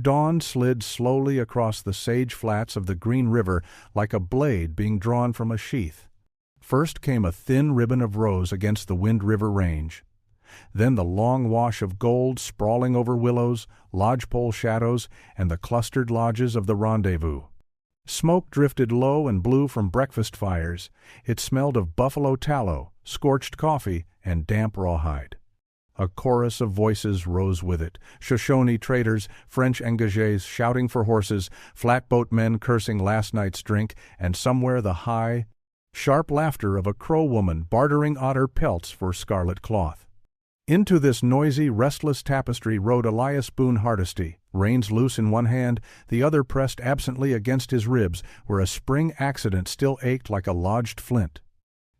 dawn slid slowly across the sage flats of the Green River like a blade being drawn from a sheath. First came a thin ribbon of rose against the Wind River Range. Then the long wash of gold sprawling over willows, lodgepole shadows, and the clustered lodges of the rendezvous. Smoke drifted low and blue from breakfast fires. It smelled of buffalo tallow, scorched coffee, and damp rawhide. A chorus of voices rose with it, Shoshone traders, French engagés shouting for horses, flatboat men cursing last night's drink, and somewhere the high, sharp laughter of a crow woman bartering otter pelts for scarlet cloth. Into this noisy, restless tapestry rode Elias Boone Hardesty, reins loose in one hand, the other pressed absently against his ribs, where a spring accident still ached like a lodged flint.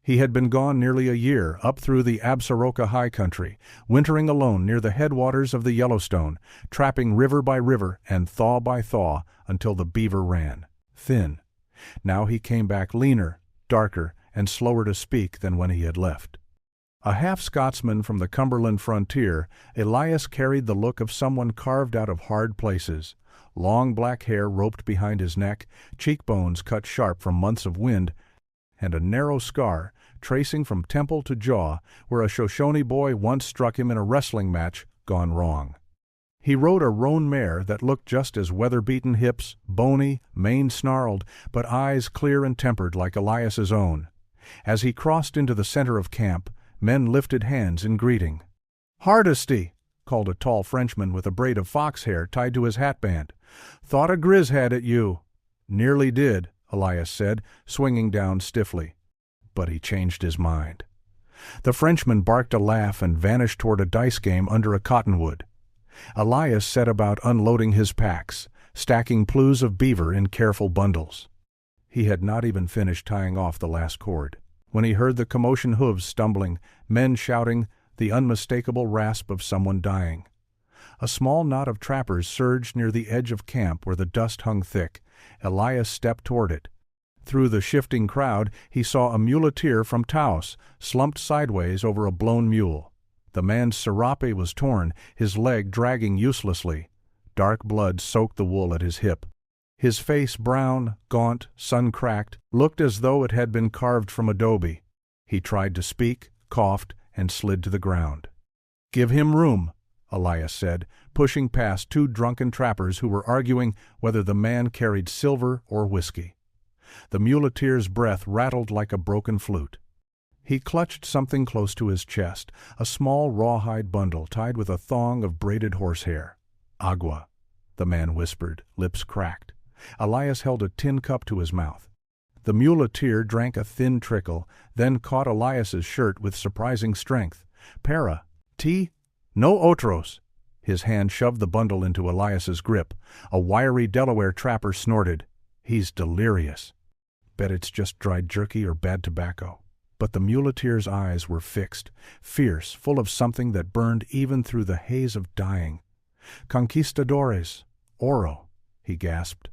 He had been gone nearly a year, up through the Absaroka high country, wintering alone near the headwaters of the Yellowstone, trapping river by river and thaw by thaw until the beaver ran, thin. Now he came back leaner, darker, and slower to speak than when he had left. A half-Scotsman from the Cumberland frontier, Elias carried the look of someone carved out of hard places. Long black hair roped behind his neck, cheekbones cut sharp from months of wind, and a narrow scar, tracing from temple to jaw, where a Shoshone boy once struck him in a wrestling match gone wrong. He rode a roan mare that looked just as weather-beaten, hips bony, mane snarled, but eyes clear and tempered like Elias's own. As he crossed into the center of camp, men lifted hands in greeting. "Hardesty!" called a tall Frenchman with a braid of fox hair tied to his hatband. "Thought a Grizz had it, you." "Nearly did," Elias said, swinging down stiffly. But he changed his mind. The Frenchman barked a laugh and vanished toward a dice game under a cottonwood. Elias set about unloading his packs, stacking plues of beaver in careful bundles. He had not even finished tying off the last cord when he heard the commotion, hooves stumbling, men shouting, the unmistakable rasp of someone dying. A small knot of trappers surged near the edge of camp where the dust hung thick. Elias stepped toward it. Through the shifting crowd, he saw a muleteer from Taos, slumped sideways over a blown mule. The man's serape was torn, his leg dragging uselessly. Dark blood soaked the wool at his hip. His face, brown, gaunt, sun-cracked, looked as though it had been carved from adobe. He tried to speak, coughed, and slid to the ground. "Give him room," Elias said, pushing past two drunken trappers who were arguing whether the man carried silver or whiskey. The muleteer's breath rattled like a broken flute. He clutched something close to his chest, a small rawhide bundle tied with a thong of braided horsehair. "Agua," the man whispered, lips cracked. Elias held a tin cup to his mouth. The muleteer drank a thin trickle, then caught Elias's shirt with surprising strength. "Para, tea? No otros." His hand shoved the bundle into Elias's grip. A wiry Delaware trapper snorted. "He's delirious. Bet it's just dried jerky or bad tobacco." But the muleteer's eyes were fixed, fierce, full of something that burned even through the haze of dying. "Conquistadores, oro," he gasped.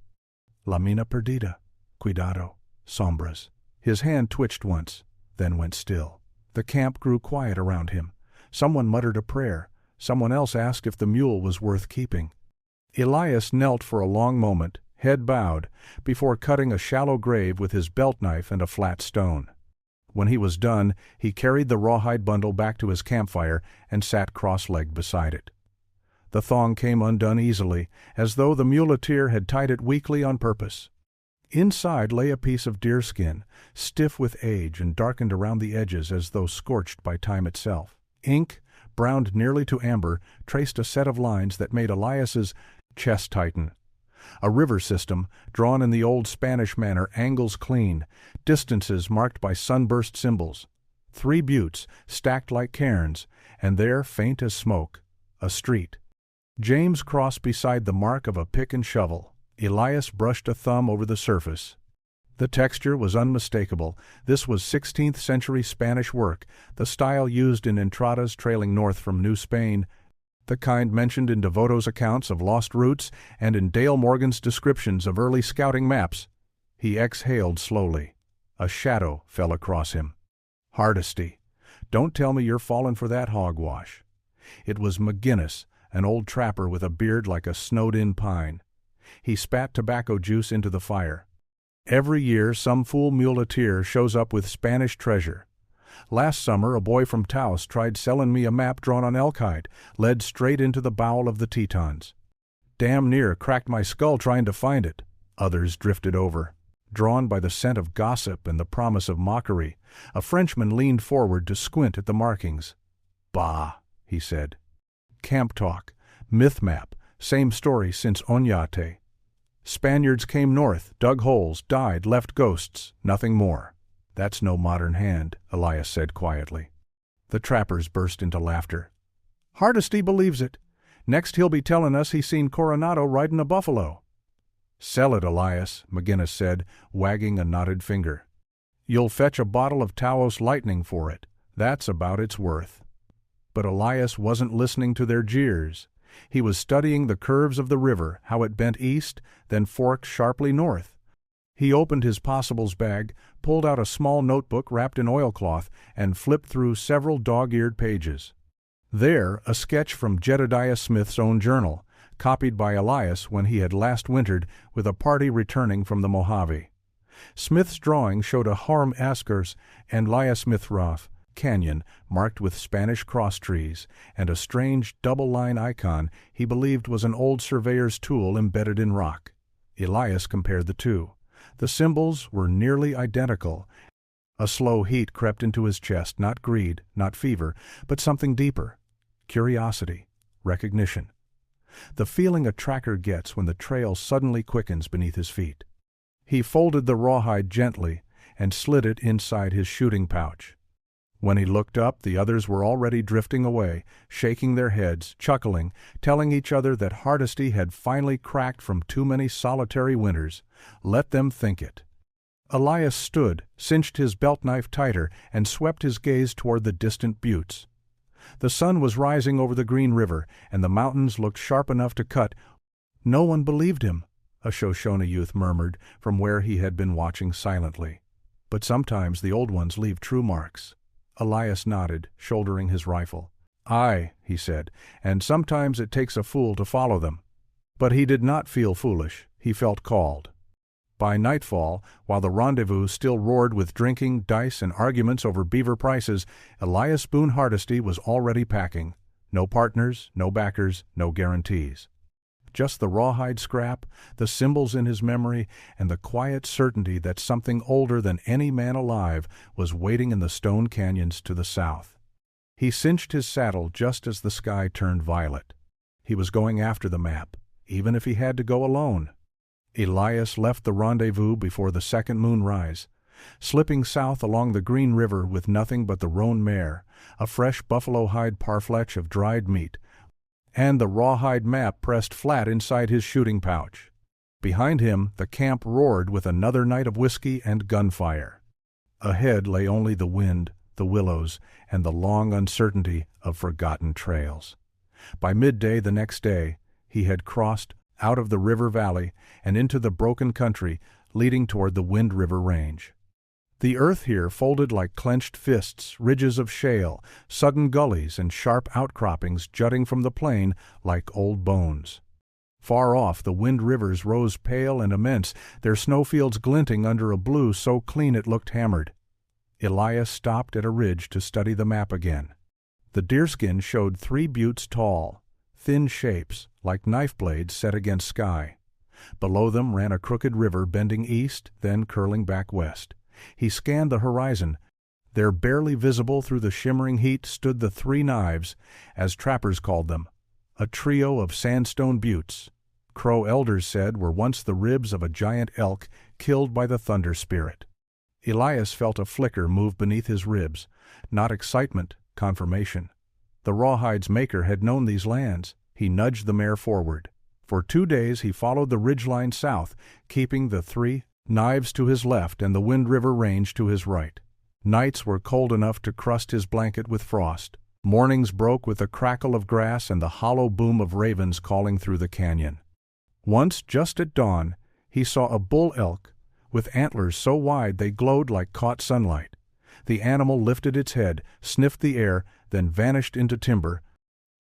"La mina perdida, cuidado, sombras." His hand twitched once, then went still. The camp grew quiet around him. Someone muttered a prayer. Someone else asked if the mule was worth keeping. Elias knelt for a long moment, head bowed, before cutting a shallow grave with his belt knife and a flat stone. When he was done, he carried the rawhide bundle back to his campfire and sat cross-legged beside it. The thong came undone easily, as though the muleteer had tied it weakly on purpose. Inside lay a piece of deerskin, stiff with age and darkened around the edges as though scorched by time itself. Ink, browned nearly to amber, traced a set of lines that made Elias's chest tighten. A river system, drawn in the old Spanish manner, angles clean, distances marked by sunburst symbols. 3 buttes, stacked like cairns, and there, faint as smoke, a street. James crossed beside the mark of a pick and shovel. Elias brushed a thumb over the surface. The texture was unmistakable. This was 16th century Spanish work, the style used in entradas trailing north from New Spain, the kind mentioned in Devoto's accounts of lost routes and in Dale Morgan's descriptions of early scouting maps. He exhaled slowly. A shadow fell across him. "Hardesty, don't tell me you're falling for that hogwash." It was McGinnis, an old trapper with a beard like a snowed-in pine. He spat tobacco juice into the fire. Every year some fool muleteer shows up with Spanish treasure. Last summer a boy from Taos tried selling me a map drawn on elk hide, led straight into the bowel of the Tetons. Damn near cracked my skull trying to find it. Others drifted over. Drawn by the scent of gossip and the promise of mockery, a Frenchman leaned forward to squint at the markings. "Bah," he said. "Camp talk, myth map, same story since Oñate. Spaniards came north, dug holes, died, left ghosts, nothing more." "That's no modern hand," Elias said quietly. The trappers burst into laughter. "Hardesty believes it. Next he'll be telling us he's seen Coronado riding a buffalo." "Sell it, Elias," McGinnis said, wagging a knotted finger. "You'll fetch a bottle of Taos Lightning for it. That's about its worth." But Elias wasn't listening to their jeers. He was studying the curves of the river, how it bent east, then forked sharply north. He opened his possibles bag, pulled out a small notebook wrapped in oilcloth, and flipped through several dog-eared pages. There, a sketch from Jedediah Smith's own journal, copied by Elias when he had last wintered with a party returning from the Mojave. Smith's drawing showed a Harm Askers and Liasmithroth canyon marked with Spanish cross trees and a strange double-line icon he believed was an old surveyor's tool embedded in rock. Elias compared the two. The symbols were nearly identical. A slow heat crept into his chest, not greed, not fever, but something deeper. Curiosity, recognition. The feeling a tracker gets when the trail suddenly quickens beneath his feet. He folded the rawhide gently and slid it inside his shooting pouch. When he looked up, the others were already drifting away, shaking their heads, chuckling, telling each other that Hardesty had finally cracked from too many solitary winters. Let them think it. Elias stood, cinched his belt knife tighter, and swept his gaze toward the distant buttes. The sun was rising over the Green River, and the mountains looked sharp enough to cut. "No one believed him," a Shoshone youth murmured from where he had been watching silently. "But sometimes the old ones leave true marks." Elias nodded, shouldering his rifle. "Aye," he said, "and sometimes it takes a fool to follow them." But he did not feel foolish. He felt called. By nightfall, while the rendezvous still roared with drinking, dice, and arguments over beaver prices, Elias Boone Hardesty was already packing. No partners, no backers, no guarantees. Just the rawhide scrap, the symbols in his memory, and the quiet certainty that something older than any man alive was waiting in the stone canyons to the south. He cinched his saddle just as the sky turned violet. He was going after the map, even if he had to go alone. Elias left the rendezvous before the second moonrise, slipping south along the Green River with nothing but the roan mare, a fresh buffalo hide parfleche of dried meat, and the rawhide map pressed flat inside his shooting pouch. Behind him, the camp roared with another night of whiskey and gunfire. Ahead lay only the wind, the willows, and the long uncertainty of forgotten trails. By midday the next day, he had crossed out of the river valley and into the broken country leading toward the Wind River Range. The earth here folded like clenched fists, ridges of shale, sudden gullies, and sharp outcroppings jutting from the plain like old bones. Far off, the Wind Rivers rose pale and immense, their snowfields glinting under a blue so clean it looked hammered. Elias stopped at a ridge to study the map again. The deerskin showed 3 buttes tall, thin shapes, like knife blades set against sky. Below them ran a crooked river bending east, then curling back west. He scanned the horizon. There, barely visible through the shimmering heat, stood the 3 knives, as trappers called them, a trio of sandstone buttes. Crow elders said were once the ribs of a giant elk killed by the thunder spirit. Elias felt a flicker move beneath his ribs, not excitement, confirmation. The rawhide's maker had known these lands. He nudged the mare forward. For 2 days he followed the ridgeline south, keeping the 3 knives to his left and the Wind River Range to his right. Nights were cold enough to crust his blanket with frost. Mornings broke with the crackle of grass and the hollow boom of ravens calling through the canyon. Once, just at dawn, he saw a bull elk with antlers so wide they glowed like caught sunlight. The animal lifted its head, sniffed the air, then vanished into timber.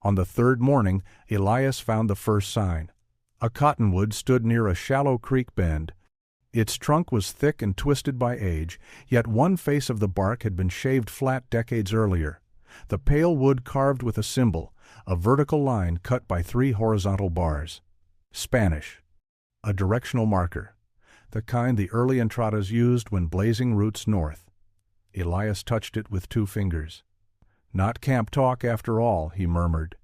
On the third morning, Elias found the first sign. A cottonwood stood near a shallow creek bend. Its trunk was thick and twisted by age, yet one face of the bark had been shaved flat decades earlier. The pale wood carved with a symbol, a vertical line cut by 3 horizontal bars. Spanish. A directional marker, the kind the early entradas used when blazing routes north. Elias touched it with 2 fingers. Not camp talk after all, he murmured.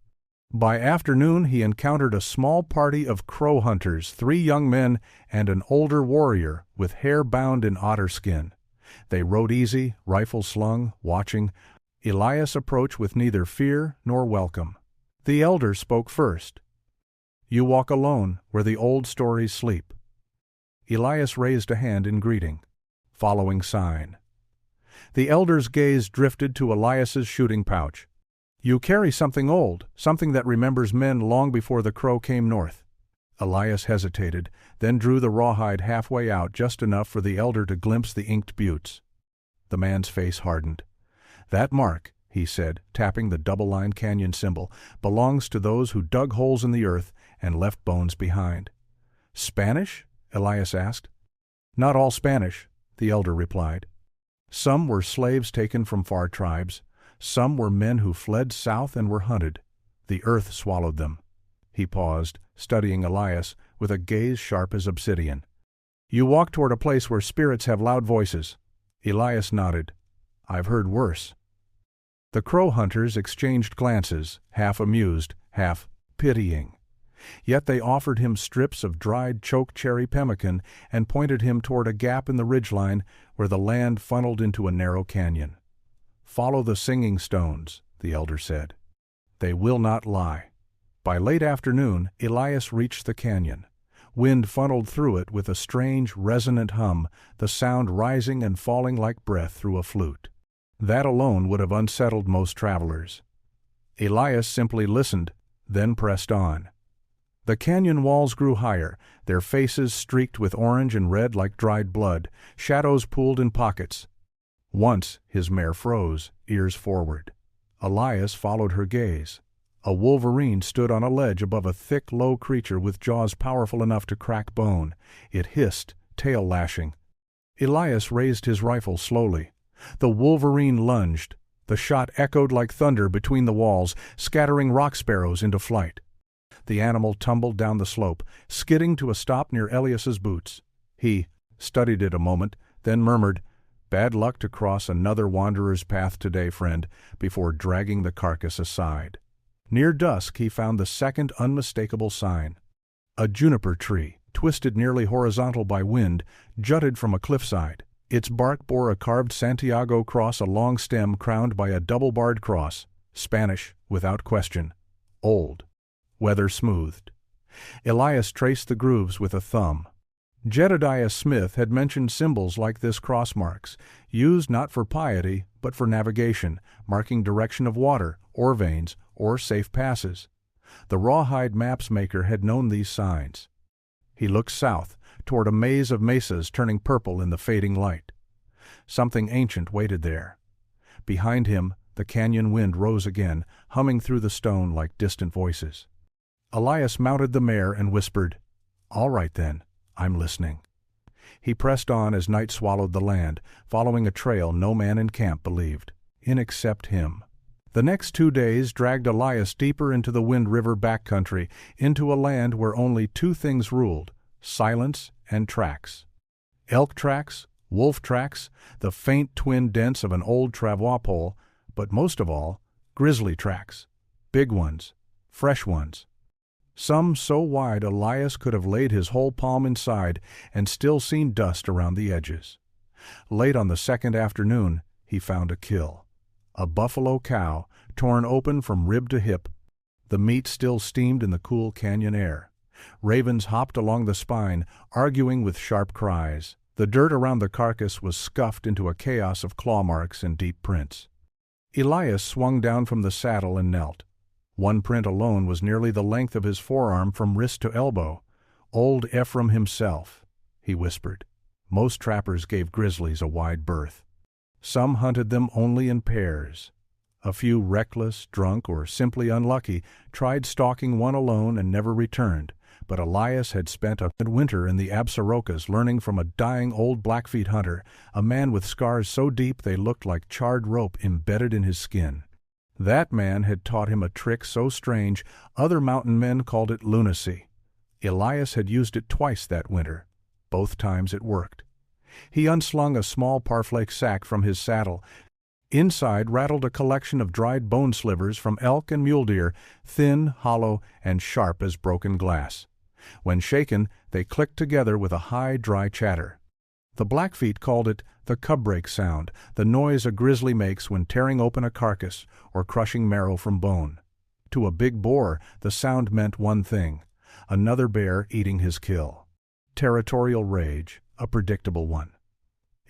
By afternoon he encountered a small party of crow hunters, 3 young men and an older warrior with hair bound in otter skin. They rode easy, rifle slung, watching. Elias approached with neither fear nor welcome. The elder spoke first. "You walk alone where the old stories sleep." Elias raised a hand in greeting. Following sign. The elder's gaze drifted to Elias's shooting pouch. "You carry something old, something that remembers men long before the crow came north." Elias hesitated, then drew the rawhide halfway out just enough for the elder to glimpse the inked buttes. The man's face hardened. "That mark," he said, tapping the double-line canyon symbol, "belongs to those who dug holes in the earth and left bones behind." "Spanish?" Elias asked. "Not all Spanish," the elder replied. "Some were slaves taken from far tribes. Some were men who fled south and were hunted. The earth swallowed them." He paused, studying Elias with a gaze sharp as obsidian. "You walk toward a place where spirits have loud voices." Elias nodded. "I've heard worse." The crow hunters exchanged glances, half amused, half pitying. Yet they offered him strips of dried choke-cherry pemmican and pointed him toward a gap in the ridgeline where the land funneled into a narrow canyon. "Follow the singing stones," the elder said. "They will not lie." By late afternoon, Elias reached the canyon. Wind funneled through it with a strange, resonant hum, the sound rising and falling like breath through a flute. That alone would have unsettled most travelers. Elias simply listened, then pressed on. The canyon walls grew higher, their faces streaked with orange and red like dried blood, shadows pooled in pockets. Once his mare froze, ears forward. Elias followed her gaze. A wolverine stood on a ledge above a thick, low creature with jaws powerful enough to crack bone. It hissed, tail lashing. Elias raised his rifle slowly. The wolverine lunged. The shot echoed like thunder between the walls, scattering rock sparrows into flight. The animal tumbled down the slope, skidding to a stop near Elias's boots. He studied it a moment, then murmured, "Bad luck to cross another wanderer's path today, friend," before dragging the carcass aside. Near dusk he found the second unmistakable sign. A juniper tree, twisted nearly horizontal by wind, jutted from a cliffside. Its bark bore a carved Santiago cross, a long stem crowned by a double-barred cross. Spanish, without question. Old. Weather smoothed. Elias traced the grooves with a thumb. Jedediah Smith had mentioned symbols like this cross marks, used not for piety, but for navigation, marking direction of water, ore veins, or safe passes. The rawhide maps maker had known these signs. He looked south, toward a maze of mesas turning purple in the fading light. Something ancient waited there. Behind him, the canyon wind rose again, humming through the stone like distant voices. Elias mounted the mare and whispered, "All right then, I'm listening." He pressed on as night swallowed the land, following a trail no man in camp believed in except him. The next 2 days dragged Elias deeper into the Wind River backcountry, into a land where only 2 things ruled: silence and tracks. Elk tracks, wolf tracks, the faint twin dents of an old travois pole, but most of all, grizzly tracks. Big ones, fresh ones. Some so wide Elias could have laid his whole palm inside and still seen dust around the edges. Late on the second afternoon, he found a kill. A buffalo cow, torn open from rib to hip. The meat still steamed in the cool canyon air. Ravens hopped along the spine, arguing with sharp cries. The dirt around the carcass was scuffed into a chaos of claw marks and deep prints. Elias swung down from the saddle and knelt. One print alone was nearly the length of his forearm from wrist to elbow. "Old Ephraim himself," he whispered. Most trappers gave grizzlies a wide berth. Some hunted them only in pairs. A few reckless, drunk, or simply unlucky tried stalking one alone and never returned, but Elias had spent a winter in the Absarokas learning from a dying old Blackfeet hunter, a man with scars so deep they looked like charred rope embedded in his skin. That man had taught him a trick so strange other mountain men called it lunacy. Elias had used it twice that winter. Both times it worked. He unslung a small parfleche sack from his saddle. Inside rattled a collection of dried bone slivers from elk and mule deer, thin, hollow, and sharp as broken glass. When shaken, they clicked together with a high, dry chatter. The Blackfeet called it the cub break sound, the noise a grizzly makes when tearing open a carcass or crushing marrow from bone. To a big boar, the sound meant one thing: another bear eating his kill. Territorial rage, a predictable one.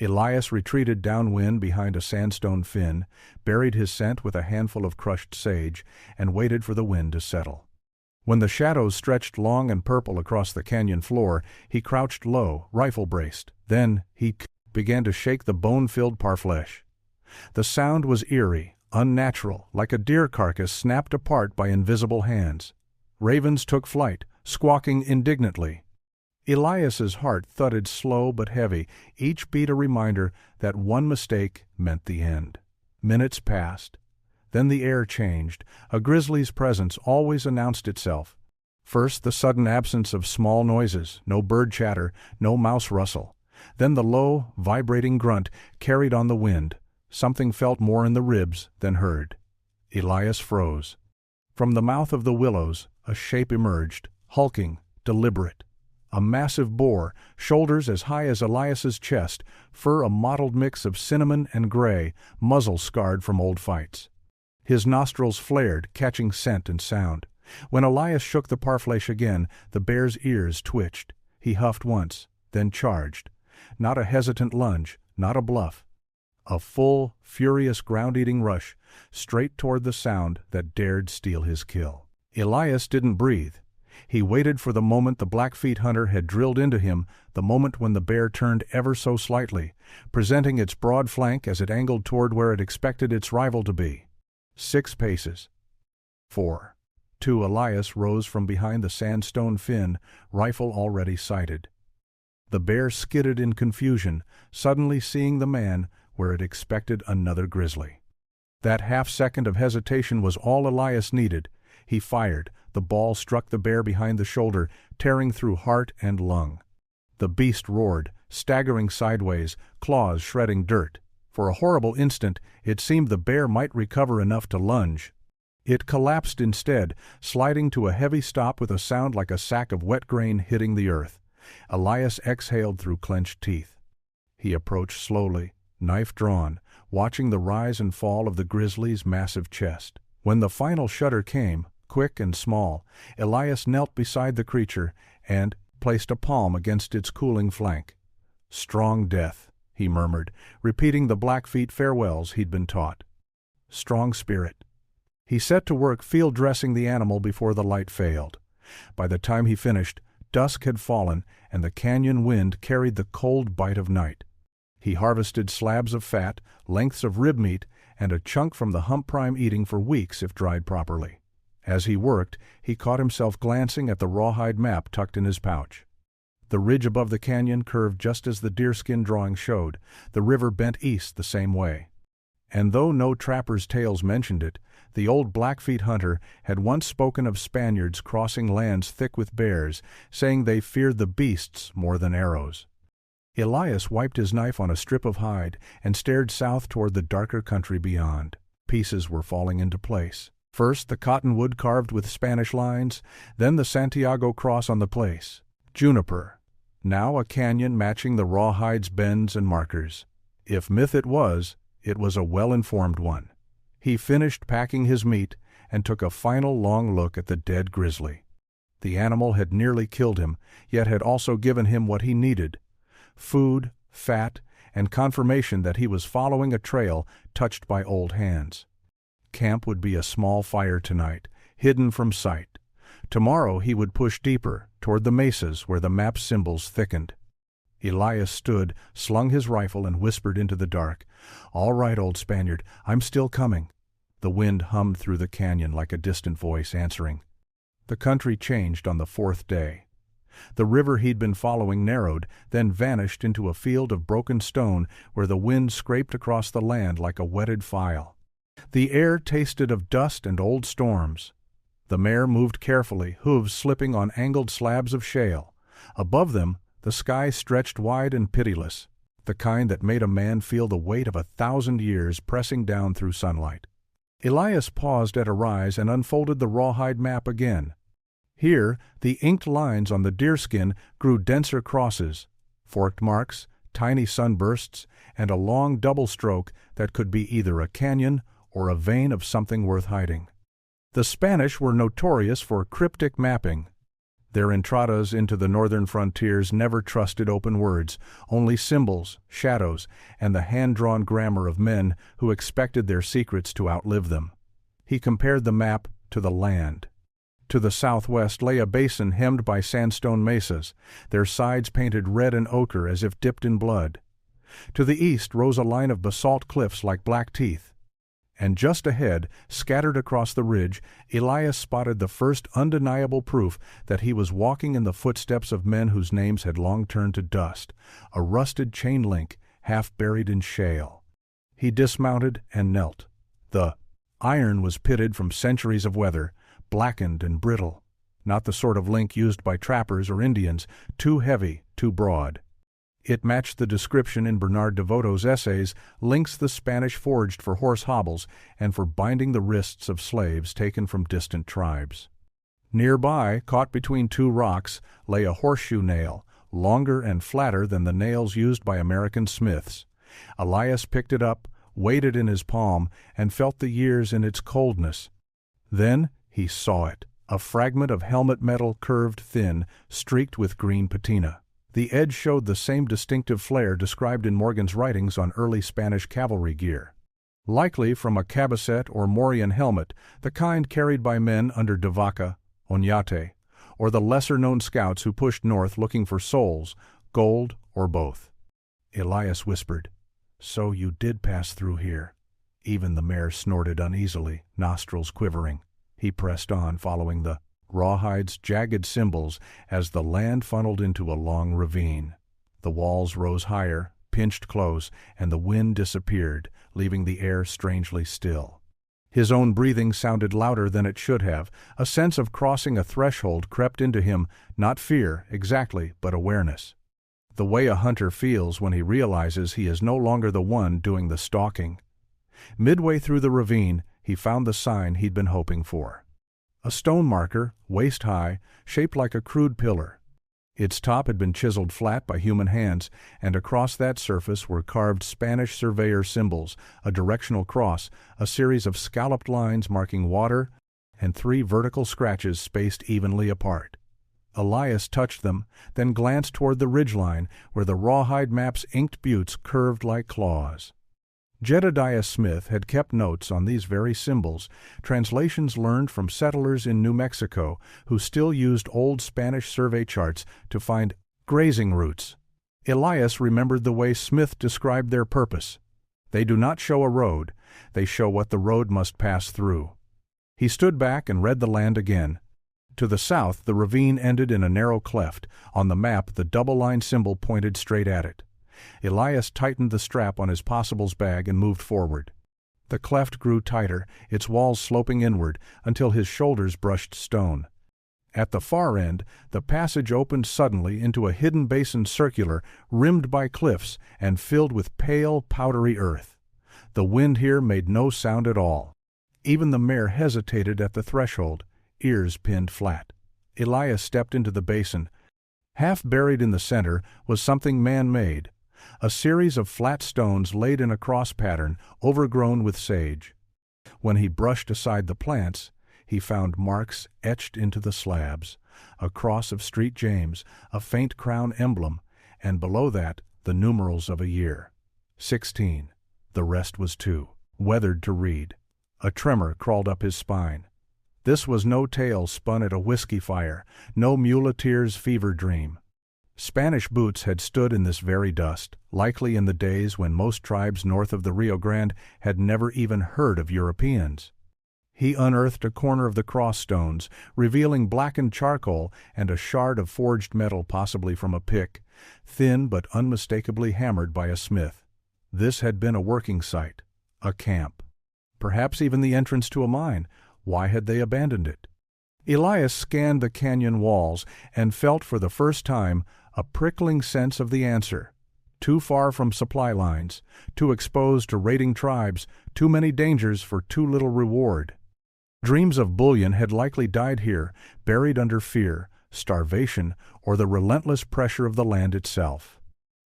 Elias retreated downwind behind a sandstone fin, buried his scent with a handful of crushed sage, and waited for the wind to settle. When the shadows stretched long and purple across the canyon floor, he crouched low, rifle-braced. Then he began to shake the bone-filled parfleche. The sound was eerie, unnatural, like a deer carcass snapped apart by invisible hands. Ravens took flight, squawking indignantly. Elias's heart thudded slow but heavy, each beat a reminder that one mistake meant the end. Minutes passed. Then the air changed. A grizzly's presence always announced itself. First the sudden absence of small noises, no bird chatter, no mouse rustle. Then the low, vibrating grunt carried on the wind. Something felt more in the ribs than heard. Elias froze. From the mouth of the willows, a shape emerged, hulking, deliberate. A massive boar, shoulders as high as Elias's chest, fur a mottled mix of cinnamon and gray, muzzle scarred from old fights. His nostrils flared, catching scent and sound. When Elias shook the parfleche again, the bear's ears twitched. He huffed once, then charged. Not a hesitant lunge, not a bluff. A full, furious ground-eating rush, straight toward the sound that dared steal his kill. Elias didn't breathe. He waited for the moment the Blackfeet hunter had drilled into him, the moment when the bear turned ever so slightly, presenting its broad flank as it angled toward where it expected its rival to be. 6 paces. 4. 2. Elias rose from behind the sandstone fin, rifle already sighted. The bear skidded in confusion, suddenly seeing the man where it expected another grizzly. That half-second of hesitation was all Elias needed. He fired. The ball struck the bear behind the shoulder, tearing through heart and lung. The beast roared, staggering sideways, claws shredding dirt. For a horrible instant, it seemed the bear might recover enough to lunge. It collapsed instead, sliding to a heavy stop with a sound like a sack of wet grain hitting the earth. Elias exhaled through clenched teeth. He approached slowly, knife drawn, watching the rise and fall of the grizzly's massive chest. When the final shudder came, quick and small, Elias knelt beside the creature and placed a palm against its cooling flank. "Strong death," he murmured, repeating the Blackfeet farewells he'd been taught. "Strong spirit." He set to work field dressing the animal before the light failed. By the time he finished, dusk had fallen and the canyon wind carried the cold bite of night. He harvested slabs of fat, lengths of rib meat, and a chunk from the hump prime eating for weeks if dried properly. As he worked, he caught himself glancing at the rawhide map tucked in his pouch. The ridge above the canyon curved just as the deerskin drawing showed. The river bent east the same way. And though no trappers' tales mentioned it, the old Blackfeet hunter had once spoken of Spaniards crossing lands thick with bears, saying they feared the beasts more than arrows. Elias wiped his knife on a strip of hide and stared south toward the darker country beyond. Pieces were falling into place. First the cottonwood carved with Spanish lines, then the Santiago cross on the place. Juniper. Now a canyon matching the rawhide's bends and markers. If myth it was a well-informed one. He finished packing his meat and took a final long look at the dead grizzly. The animal had nearly killed him, yet had also given him what he needed: food, fat, and confirmation that he was following a trail touched by old hands. Camp would be a small fire tonight, hidden from sight. Tomorrow he would push deeper, toward the mesas where the map's symbols thickened. Elias stood, slung his rifle, and whispered into the dark, "All right, old Spaniard, I'm still coming." The wind hummed through the canyon like a distant voice answering. The country changed on the fourth day. The river he'd been following narrowed, then vanished into a field of broken stone where the wind scraped across the land like a wetted file. The air tasted of dust and old storms. The mare moved carefully, hooves slipping on angled slabs of shale. Above them, the sky stretched wide and pitiless, the kind that made a man feel the weight of 1,000 years pressing down through sunlight. Elias paused at a rise and unfolded the rawhide map again. Here, the inked lines on the deerskin grew denser crosses, forked marks, tiny sunbursts, and a long double stroke that could be either a canyon or a vein of something worth hiding. The Spanish were notorious for cryptic mapping. Their entradas into the northern frontiers never trusted open words, only symbols, shadows, and the hand-drawn grammar of men who expected their secrets to outlive them. He compared the map to the land. To the southwest lay a basin hemmed by sandstone mesas, their sides painted red and ochre as if dipped in blood. To the east rose a line of basalt cliffs like black teeth. And just ahead, scattered across the ridge, Elias spotted the first undeniable proof that he was walking in the footsteps of men whose names had long turned to dust, a rusted chain link half buried in shale. He dismounted and knelt. The iron was pitted from centuries of weather, blackened and brittle, not the sort of link used by trappers or Indians, too heavy, too broad. It matched the description in Bernard Devoto's essays, links the Spanish forged for horse hobbles and for binding the wrists of slaves taken from distant tribes. Nearby, caught between two rocks, lay a horseshoe nail, longer and flatter than the nails used by American smiths. Elias picked it up, weighed it in his palm, and felt the years in its coldness. Then he saw it, a fragment of helmet metal curved thin, streaked with green patina. The edge showed the same distinctive flare described in Morgan's writings on early Spanish cavalry gear. Likely from a cabecet or morion helmet, the kind carried by men under de vaca, oñate, or the lesser-known scouts who pushed north looking for souls, gold, or both. Elias whispered, "So you did pass through here." Even the mare snorted uneasily, nostrils quivering. He pressed on, following the rawhide's jagged symbols as the land funneled into a long ravine. The walls rose higher, pinched close, and the wind disappeared, leaving the air strangely still. His own breathing sounded louder than it should have. A sense of crossing a threshold crept into him, not fear, exactly, but awareness. The way a hunter feels when he realizes he is no longer the one doing the stalking. Midway through the ravine, he found the sign he'd been hoping for. A stone marker, waist-high, shaped like a crude pillar. Its top had been chiseled flat by human hands, and across that surface were carved Spanish surveyor symbols, a directional cross, a series of scalloped lines marking water, and 3 vertical scratches spaced evenly apart. Elias touched them, then glanced toward the ridgeline, where the rawhide map's inked buttes curved like claws. Jedediah Smith had kept notes on these very symbols, translations learned from settlers in New Mexico who still used old Spanish survey charts to find grazing routes. Elias remembered the way Smith described their purpose. They do not show a road, they show what the road must pass through. He stood back and read the land again. To the south, the ravine ended in a narrow cleft. On the map, the double-line symbol pointed straight at it. Elias tightened the strap on his possibles bag and moved forward. The cleft grew tighter, its walls sloping inward, until his shoulders brushed stone. At the far end, the passage opened suddenly into a hidden basin circular, rimmed by cliffs and filled with pale, powdery earth. The wind here made no sound at all. Even the mare hesitated at the threshold, ears pinned flat. Elias stepped into the basin. Half buried in the center was something man-made, a series of flat stones laid in a cross pattern, overgrown with sage. When he brushed aside the plants, he found marks etched into the slabs, a cross of St. James, a faint crown emblem, and below that the numerals of a year. 16. The rest was 2. Weathered to read. A tremor crawled up his spine. This was no tale spun at a whiskey fire, no muleteer's fever dream. Spanish boots had stood in this very dust, likely in the days when most tribes north of the Rio Grande had never even heard of Europeans. He unearthed a corner of the cross stones, revealing blackened charcoal and a shard of forged metal, possibly from a pick, thin but unmistakably hammered by a smith. This had been a working site, a camp. Perhaps even the entrance to a mine. Why had they abandoned it? Elias scanned the canyon walls and felt for the first time a prickling sense of the answer. Too far from supply lines, too exposed to raiding tribes, too many dangers for too little reward. Dreams of bullion had likely died here, buried under fear, starvation, or the relentless pressure of the land itself.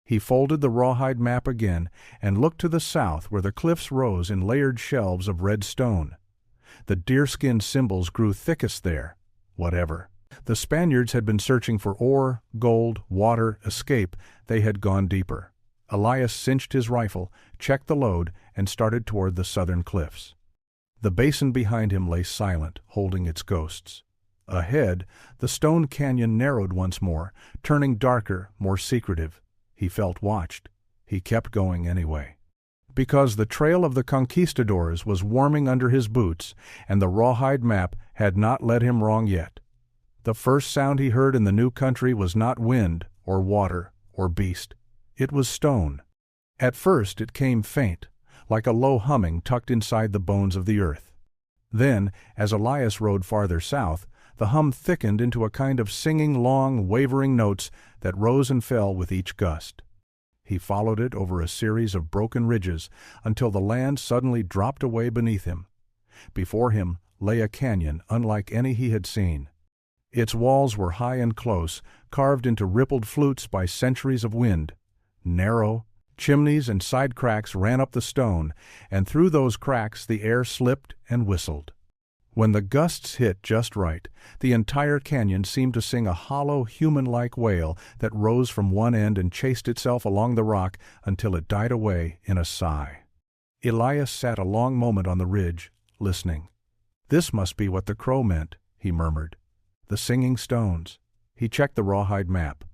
He folded the rawhide map again and looked to the south where the cliffs rose in layered shelves of red stone. The deerskin symbols grew thickest there. Whatever. The Spaniards had been searching for ore, gold, water, escape. They had gone deeper. Elias cinched his rifle, checked the load, and started toward the southern cliffs. The basin behind him lay silent, holding its ghosts. Ahead, the stone canyon narrowed once more, turning darker, more secretive. He felt watched. He kept going anyway. Because the trail of the conquistadors was warming under his boots, and the rawhide map had not led him wrong yet. The first sound he heard in the new country was not wind, or water, or beast. It was stone. At first it came faint, like a low humming tucked inside the bones of the earth. Then, as Elias rode farther south, the hum thickened into a kind of singing long, wavering notes that rose and fell with each gust. He followed it over a series of broken ridges until the land suddenly dropped away beneath him. Before him lay a canyon unlike any he had seen. Its walls were high and close, carved into rippled flutes by centuries of wind. Narrow, chimneys and side cracks ran up the stone, and through those cracks the air slipped and whistled. When the gusts hit just right, the entire canyon seemed to sing a hollow, human-like wail that rose from one end and chased itself along the rock until it died away in a sigh. Elias sat a long moment on the ridge, listening. This must be what the crow meant, he murmured. The singing stones. He checked the rawhide map.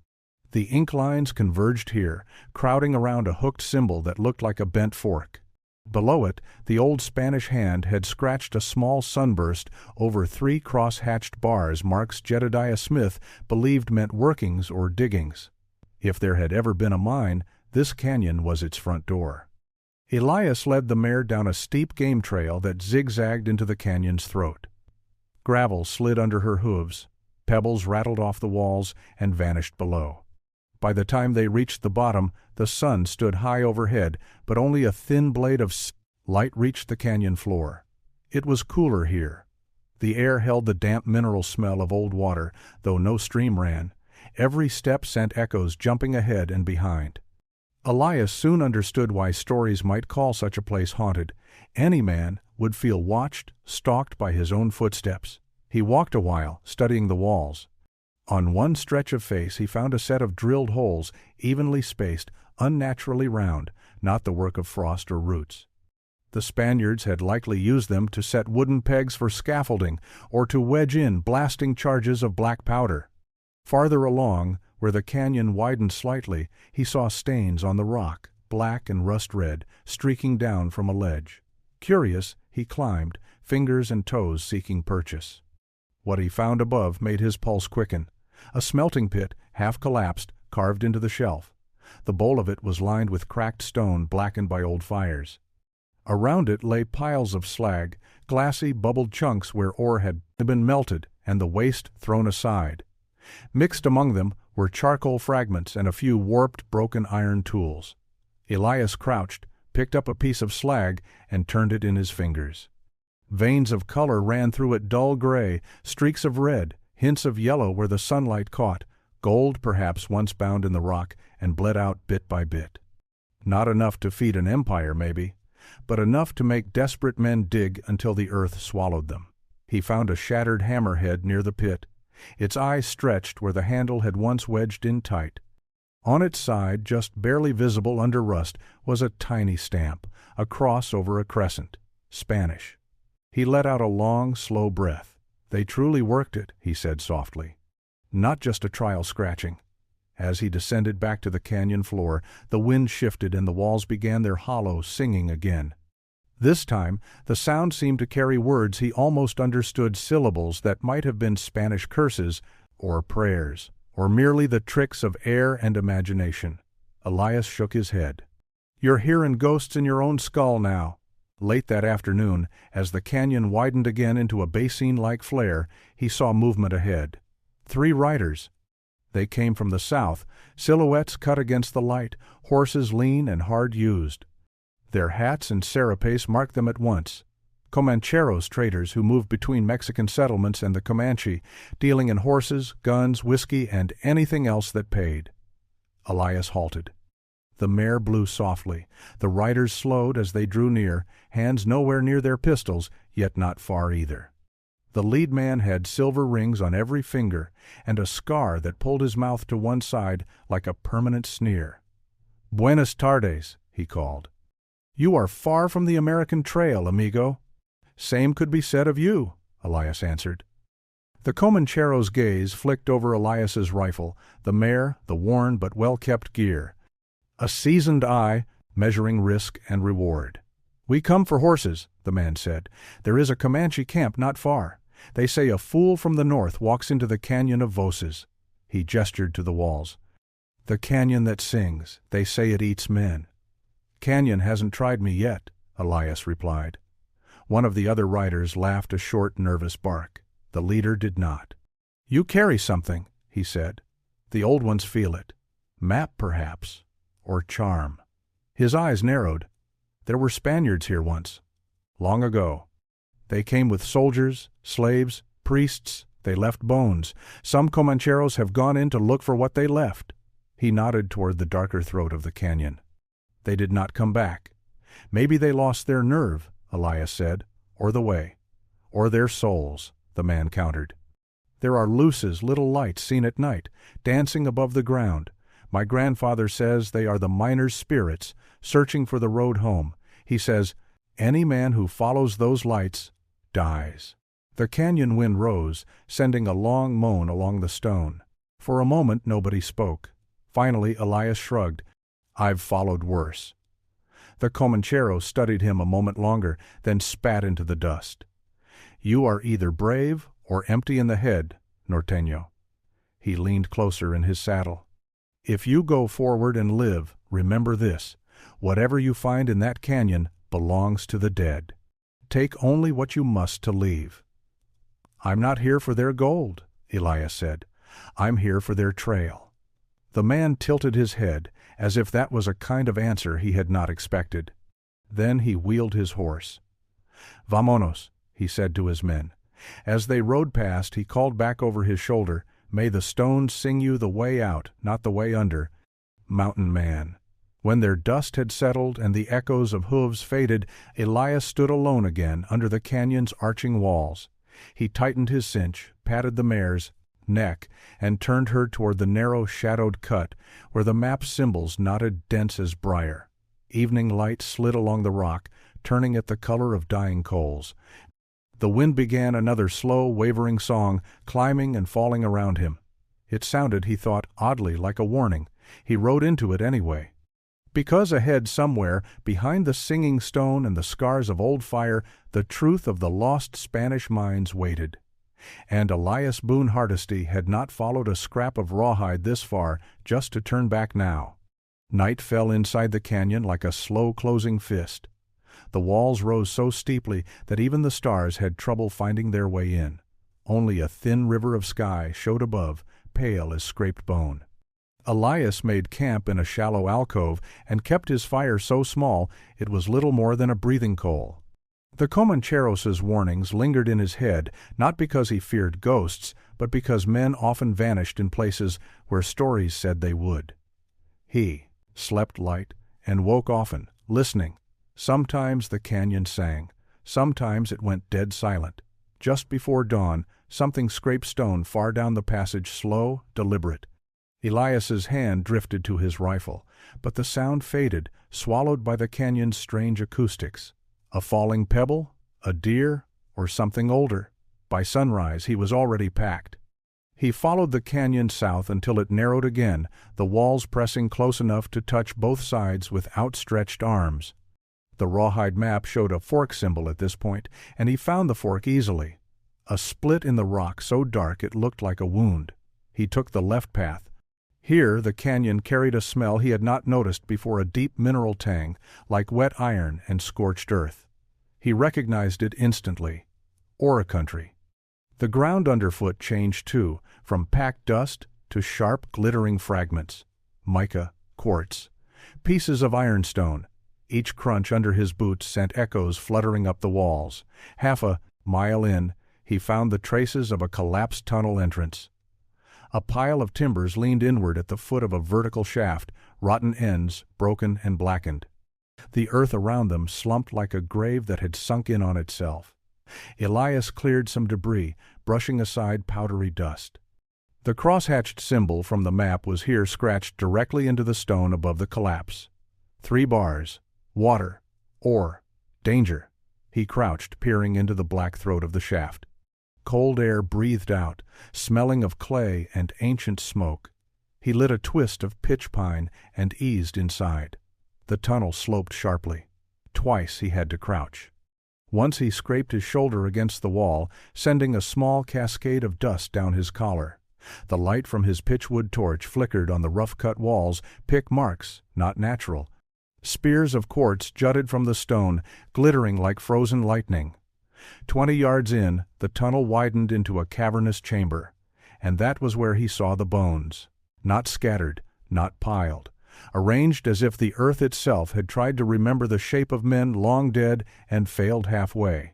The ink lines converged here, crowding around a hooked symbol that looked like a bent fork. Below it, the old Spanish hand had scratched a small sunburst over 3 cross-hatched bars marks Jedediah Smith believed meant workings or diggings. If there had ever been a mine, this canyon was its front door. Elias led the mare down a steep game trail that zigzagged into the canyon's throat. Gravel slid under her hooves, pebbles rattled off the walls and vanished below. By the time they reached the bottom, the sun stood high overhead, but only a thin blade of light reached the canyon floor. It was cooler here. The air held the damp mineral smell of old water, though no stream ran. Every step sent echoes jumping ahead and behind. Elias soon understood why stories might call such a place haunted. Any man would feel watched, stalked by his own footsteps. He walked a while, studying the walls. On one stretch of face he found a set of drilled holes, evenly spaced, unnaturally round, not the work of frost or roots. The Spaniards had likely used them to set wooden pegs for scaffolding or to wedge in blasting charges of black powder. Farther along, where the canyon widened slightly, he saw stains on the rock, black and rust-red, streaking down from a ledge. Curious, he climbed, fingers and toes seeking purchase. What he found above made his pulse quicken. A smelting pit, half collapsed, carved into the shelf. The bowl of it was lined with cracked stone blackened by old fires. Around it lay piles of slag, glassy, bubbled chunks where ore had been melted and the waste thrown aside. Mixed among them were charcoal fragments and a few warped, broken iron tools. Elias crouched, picked up a piece of slag, and turned it in his fingers. Veins of color ran through it, dull gray, streaks of red, hints of yellow where the sunlight caught, gold perhaps once bound in the rock and bled out bit by bit. Not enough to feed an empire, maybe, but enough to make desperate men dig until the earth swallowed them. He found a shattered hammerhead near the pit. Its eye stretched where the handle had once wedged in tight. On its side, just barely visible under rust, was a tiny stamp, a cross over a crescent. Spanish. He let out a long, slow breath. They truly worked it, he said softly. Not just a trial scratching. As he descended back to the canyon floor, the wind shifted and the walls began their hollow singing again. This time, the sound seemed to carry words he almost understood, syllables that might have been Spanish curses or prayers, or merely the tricks of air and imagination. Elias shook his head. "You're hearin' ghosts in your own skull now." Late that afternoon, as the canyon widened again into a basin-like flare, he saw movement ahead. 3 riders. They came from the south, silhouettes cut against the light, horses lean and hard used. Their hats and sarapes marked them at once. Comancheros traders who moved between Mexican settlements and the Comanche, dealing in horses, guns, whiskey, and anything else that paid. Elias halted. The mare blew softly. The riders slowed as they drew near, hands nowhere near their pistols, yet not far either. The lead man had silver rings on every finger, and a scar that pulled his mouth to one side like a permanent sneer. "Buenas tardes," he called. "You are far from the American trail, amigo." "Same could be said of you," Elias answered. The Comanchero's gaze flicked over Elias's rifle, the mare, the worn but well-kept gear. A seasoned eye, measuring risk and reward. "We come for horses," the man said. "There is a Comanche camp not far. They say a fool from the north walks into the canyon of Voces." He gestured to the walls. "The canyon that sings. They say it eats men." "Canyon hasn't tried me yet," Elias replied. One of the other riders laughed a short, nervous bark. The leader did not. "You carry something," he said. "The old ones feel it. Map, perhaps. Or charm." His eyes narrowed. "There were Spaniards here once. Long ago. They came with soldiers, slaves, priests. They left bones. Some Comancheros have gone in to look for what they left." He nodded toward the darker throat of the canyon. "They did not come back. Maybe they lost their nerve," Elias said, "or the way. Or their souls," the man countered. "There are luces, little lights seen at night, dancing above the ground. My grandfather says they are the miners' spirits, searching for the road home. He says, any man who follows those lights dies." The canyon wind rose, sending a long moan along the stone. For a moment nobody spoke. Finally Elias shrugged. "I've followed worse." The Comanchero studied him a moment longer, then spat into the dust. "You are either brave or empty in the head, Norteño." He leaned closer in his saddle. "If you go forward and live, remember this. Whatever you find in that canyon belongs to the dead. Take only what you must to leave." "I'm not here for their gold," Elias said. "I'm here for their trail." The man tilted his head, as if that was a kind of answer he had not expected. Then he wheeled his horse. "Vamonos," he said to his men. As they rode past, he called back over his shoulder, "May the stones sing you the way out, not the way under, mountain man." When their dust had settled and the echoes of hooves faded, Elias stood alone again under the canyon's arching walls. He tightened his cinch, patted the mare's neck, and turned her toward the narrow shadowed cut where the map's symbols knotted dense as briar. Evening light slid along the rock, turning it the color of dying coals. The wind began another slow, wavering song, climbing and falling around him. It sounded, he thought, oddly like a warning. He rode into it anyway. Because ahead somewhere, behind the singing stone and the scars of old fire, the truth of the lost Spanish mines waited. And Elias Boone Hardesty had not followed a scrap of rawhide this far just to turn back now. Night fell inside the canyon like a slow-closing fist. The walls rose so steeply that even the stars had trouble finding their way in. Only a thin river of sky showed above, pale as scraped bone. Elias made camp in a shallow alcove and kept his fire so small it was little more than a breathing coal. The Comancheros' warnings lingered in his head, not because he feared ghosts, but because men often vanished in places where stories said they would. He slept light and woke often, listening. Sometimes the canyon sang. Sometimes it went dead silent. Just before dawn, something scraped stone far down the passage, slow, deliberate. Elias's hand drifted to his rifle, but the sound faded, swallowed by the canyon's strange acoustics. A falling pebble, a deer, or something older. By sunrise he was already packed. He followed the canyon south until it narrowed again, the walls pressing close enough to touch both sides with outstretched arms. The rawhide map showed a fork symbol at this point, and he found the fork easily. A split in the rock so dark it looked like a wound. He took the left path. Here the canyon carried a smell he had not noticed before, a deep mineral tang, like wet iron and scorched earth. He recognized it instantly. Ora country. The ground underfoot changed too, from packed dust to sharp, glittering fragments. Mica, quartz, pieces of ironstone. Each crunch under his boots sent echoes fluttering up the walls. Half a mile in, he found the traces of a collapsed tunnel entrance. A pile of timbers leaned inward at the foot of a vertical shaft, rotten ends, broken and blackened. The earth around them slumped like a grave that had sunk in on itself. Elias cleared some debris, brushing aside powdery dust. The cross-hatched symbol from the map was here scratched directly into the stone above the collapse. 3 bars. Water. Ore. Danger. He crouched, peering into the black throat of the shaft. Cold air breathed out, smelling of clay and ancient smoke. He lit a twist of pitch pine and eased inside. The tunnel sloped sharply. Twice he had to crouch. Once he scraped his shoulder against the wall, sending a small cascade of dust down his collar. The light from his pitchwood torch flickered on the rough-cut walls, pick marks, not natural. Spears of quartz jutted from the stone, glittering like frozen lightning. 20 yards in, the tunnel widened into a cavernous chamber, and that was where he saw the bones. Not scattered, not piled. Arranged as if the earth itself had tried to remember the shape of men long dead and failed halfway.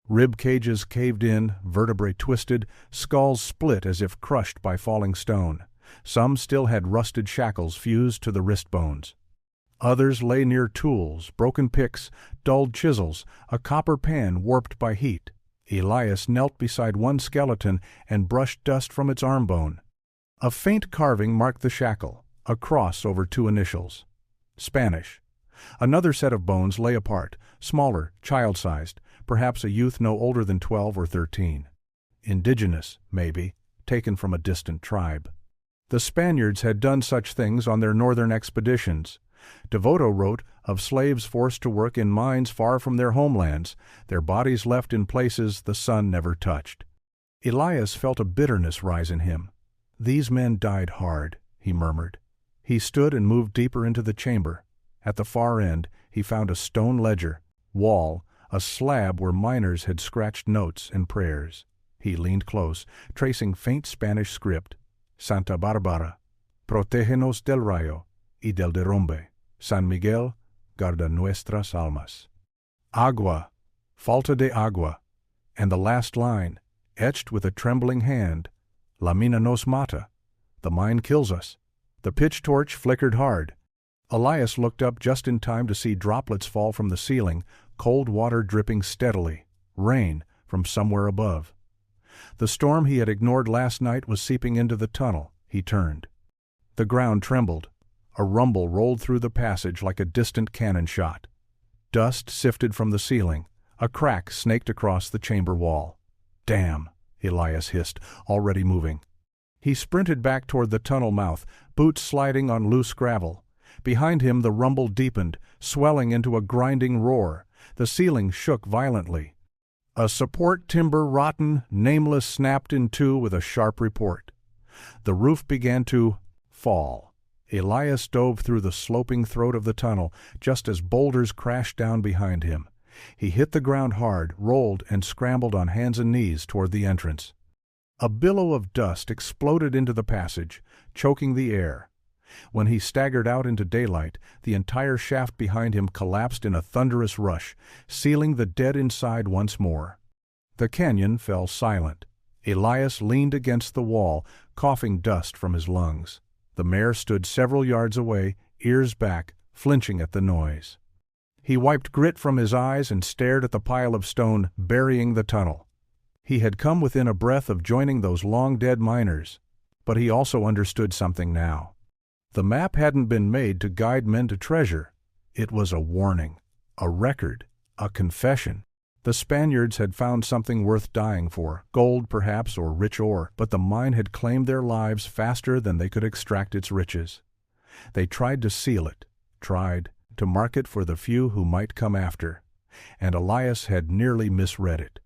Rib cages caved in, vertebrae twisted, skulls split as if crushed by falling stone. Some still had rusted shackles fused to the wrist bones. Others lay near tools, broken picks, dulled chisels, a copper pan warped by heat. Elias knelt beside one skeleton and brushed dust from its arm bone. A faint carving marked the shackle, a cross over 2 initials. Spanish. Another set of bones lay apart, smaller, child-sized, perhaps a youth no older than 12 or 13. Indigenous, maybe, taken from a distant tribe. The Spaniards had done such things on their northern expeditions. Devoto wrote of slaves forced to work in mines far from their homelands, their bodies left in places the sun never touched. Elias felt a bitterness rise in him. These men died hard, he murmured. He stood and moved deeper into the chamber. At the far end, he found a stone ledger, wall, a slab where miners had scratched notes and prayers. He leaned close, tracing faint Spanish script. Santa Barbara, protégenos del rayo y del derrumbe. San Miguel, guarda nuestras almas. Agua, falta de agua. And the last line, etched with a trembling hand, La mina nos mata. The mine kills us. The pitch torch flickered hard. Elias looked up just in time to see droplets fall from the ceiling, cold water dripping steadily, rain from somewhere above. The storm he had ignored last night was seeping into the tunnel. He turned. The ground trembled. A rumble rolled through the passage like a distant cannon shot. Dust sifted from the ceiling. A crack snaked across the chamber wall. "Damn," Elias hissed, already moving. He sprinted back toward the tunnel mouth, boots sliding on loose gravel. Behind him the rumble deepened, swelling into a grinding roar. The ceiling shook violently. A support timber rotten, nameless, snapped in two with a sharp report. The roof began to fall. Elias dove through the sloping throat of the tunnel just as boulders crashed down behind him. He hit the ground hard, rolled, and scrambled on hands and knees toward the entrance. A billow of dust exploded into the passage, choking the air. When he staggered out into daylight, the entire shaft behind him collapsed in a thunderous rush, sealing the dead inside once more. The canyon fell silent. Elias leaned against the wall, coughing dust from his lungs. The mare stood several yards away, ears back, flinching at the noise. He wiped grit from his eyes and stared at the pile of stone burying the tunnel. He had come within a breath of joining those long-dead miners, but he also understood something now. The map hadn't been made to guide men to treasure. It was a warning, a record, a confession. The Spaniards had found something worth dying for, gold perhaps or rich ore, but the mine had claimed their lives faster than they could extract its riches. They tried to seal it, tried to mark it for the few who might come after, and Elias had nearly misread it.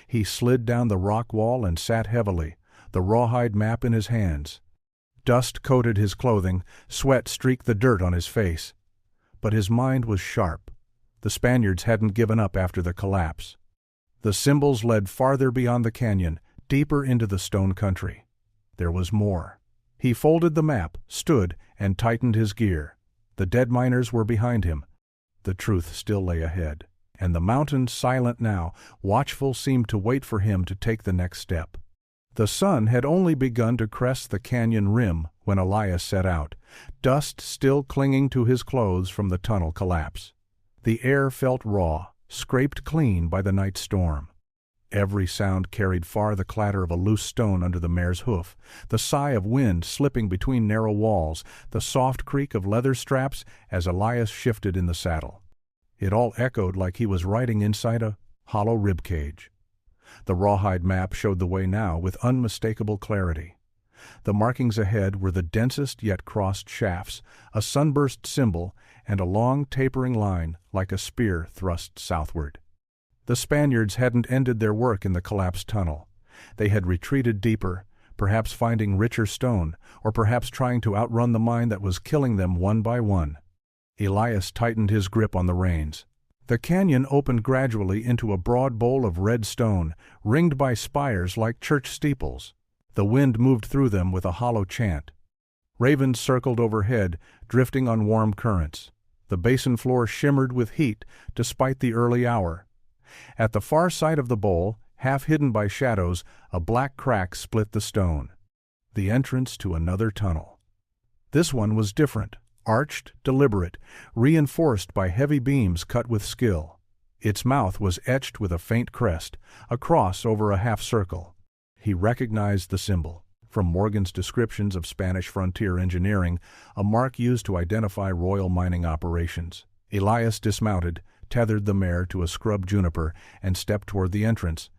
He slid down the rock wall and sat heavily, the rawhide map in his hands. Dust coated his clothing, sweat streaked the dirt on his face. But his mind was sharp. The Spaniards hadn't given up after the collapse. The symbols led farther beyond the canyon, deeper into the stone country. There was more. He folded the map, stood, and tightened his gear. The dead miners were behind him. The truth still lay ahead, and the mountains, silent now, watchful, seemed to wait for him to take the next step. The sun had only begun to crest the canyon rim when Elias set out, dust still clinging to his clothes from the tunnel collapse. The air felt raw, scraped clean by the night storm. Every sound carried far: the clatter of a loose stone under the mare's hoof, the sigh of wind slipping between narrow walls, the soft creak of leather straps as Elias shifted in the saddle. It all echoed like he was riding inside a hollow rib cage. The rawhide map showed the way now with unmistakable clarity. The markings ahead were the densest yet crossed shafts, a sunburst symbol, and a long tapering line like a spear thrust southward. The Spaniards hadn't ended their work in the collapsed tunnel. They had retreated deeper, perhaps finding richer stone, or perhaps trying to outrun the mine that was killing them one by one. Elias tightened his grip on the reins. The canyon opened gradually into a broad bowl of red stone, ringed by spires like church steeples. The wind moved through them with a hollow chant. Ravens circled overhead, drifting on warm currents. The basin floor shimmered with heat despite the early hour. At the far side of the bowl, half hidden by shadows, a black crack split the stone. The entrance to another tunnel. This one was different, arched, deliberate, reinforced by heavy beams cut with skill. Its mouth was etched with a faint crest, a cross over a half circle. He recognized the symbol. From Morgan's descriptions of Spanish frontier engineering, a mark used to identify royal mining operations. Elias dismounted, tethered the mare to a scrub juniper, and stepped toward the entrance.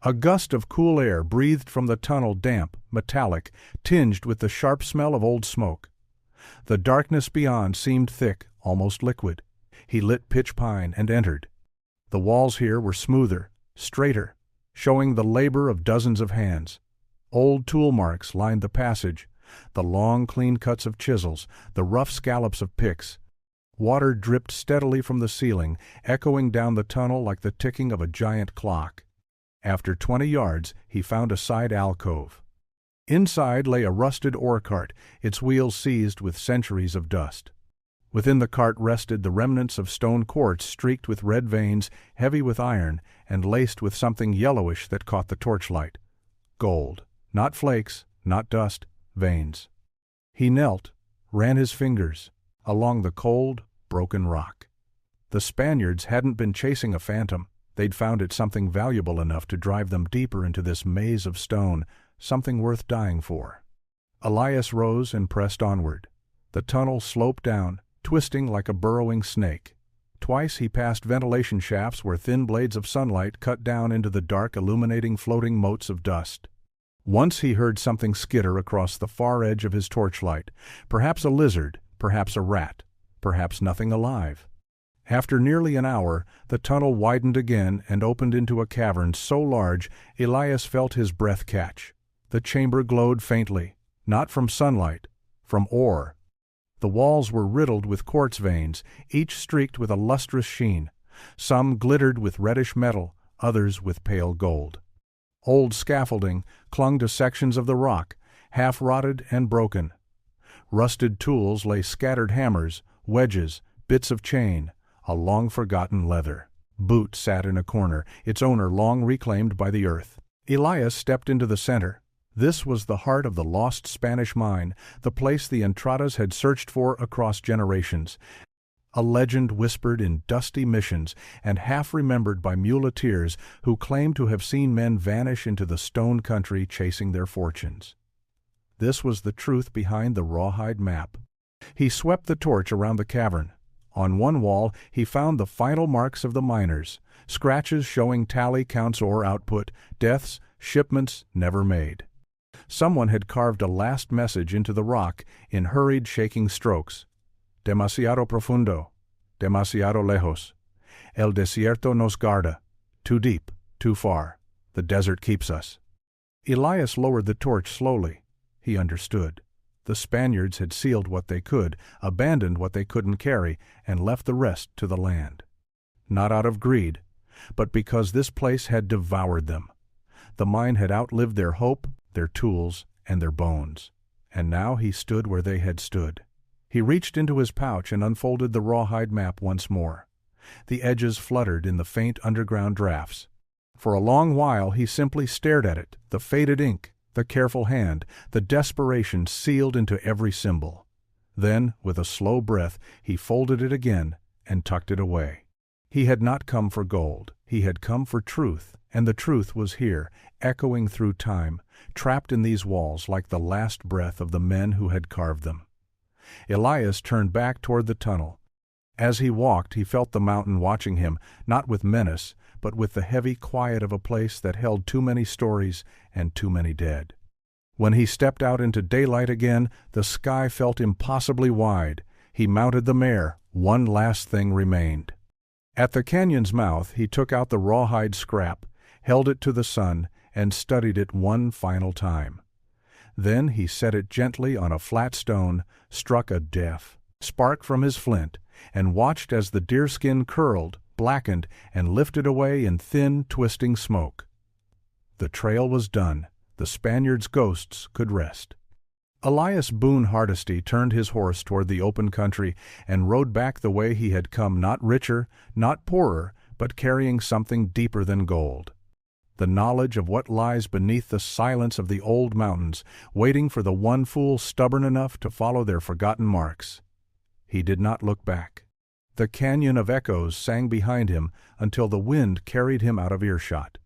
A gust of cool air breathed from the tunnel, damp, metallic, tinged with the sharp smell of old smoke. The darkness beyond seemed thick, almost liquid. He lit pitch pine and entered. The walls here were smoother, straighter, showing the labor of dozens of hands. Old tool marks lined the passage, the long, clean cuts of chisels, the rough scallops of picks. Water dripped steadily from the ceiling, echoing down the tunnel like the ticking of a giant clock. After 20 yards, he found a side alcove. Inside lay a rusted ore cart, its wheels seized with centuries of dust. Within the cart rested the remnants of stone quartz streaked with red veins, heavy with iron, and laced with something yellowish that caught the torchlight. Gold. Not flakes, not dust, veins. He knelt, ran his fingers along the cold, broken rock. The Spaniards hadn't been chasing a phantom. They'd found it something valuable enough to drive them deeper into this maze of stone, something worth dying for. Elias rose and pressed onward. The tunnel sloped down, twisting like a burrowing snake. Twice he passed ventilation shafts where thin blades of sunlight cut down into the dark, illuminating floating motes of dust. Once he heard something skitter across the far edge of his torchlight, perhaps a lizard, perhaps a rat, perhaps nothing alive. After nearly an hour, the tunnel widened again and opened into a cavern so large Elias felt his breath catch. The chamber glowed faintly, not from sunlight, from ore. The walls were riddled with quartz veins, each streaked with a lustrous sheen. Some glittered with reddish metal, others with pale gold. Old scaffolding clung to sections of the rock, half-rotted and broken. Rusted tools lay scattered: hammers, wedges, bits of chain, a long-forgotten leather. Boot sat in a corner, its owner long reclaimed by the earth. Elias stepped into the center. This was the heart of the lost Spanish mine, the place the Entradas had searched for across generations. A legend whispered in dusty missions and half-remembered by muleteers who claimed to have seen men vanish into the stone country chasing their fortunes. This was the truth behind the rawhide map. He swept the torch around the cavern. On one wall he found the final marks of the miners, scratches showing tally counts ore output, deaths, shipments never made. Someone had carved a last message into the rock in hurried, shaking strokes. Demasiado profundo, demasiado lejos. El desierto nos guarda. Too deep, too far. The desert keeps us. Elias lowered the torch slowly. He understood. The Spaniards had sealed what they could, abandoned what they couldn't carry, and left the rest to the land. Not out of greed, but because this place had devoured them. The mine had outlived their hope, their tools, and their bones. And now he stood where they had stood. He reached into his pouch and unfolded the rawhide map once more. The edges fluttered in the faint underground drafts. For a long while he simply stared at it, the faded ink, the careful hand, the desperation sealed into every symbol. Then, with a slow breath, he folded it again and tucked it away. He had not come for gold. He had come for truth, and the truth was here, echoing through time, trapped in these walls like the last breath of the men who had carved them. Elias turned back toward the tunnel. As he walked, he felt the mountain watching him, not with menace, but with the heavy quiet of a place that held too many stories and too many dead. When he stepped out into daylight again, the sky felt impossibly wide. He mounted the mare. One last thing remained. At the canyon's mouth, he took out the rawhide scrap, held it to the sun, and studied it one final time. Then he set it gently on a flat stone, struck a death spark from his flint, and watched as the deerskin curled, blackened, and lifted away in thin, twisting smoke. The trail was done. The Spaniards' ghosts could rest. Elias Boone Hardesty turned his horse toward the open country and rode back the way he had come, not richer, not poorer, but carrying something deeper than gold. The knowledge of what lies beneath the silence of the old mountains, waiting for the one fool stubborn enough to follow their forgotten marks. He did not look back. The canyon of echoes sang behind him until the wind carried him out of earshot.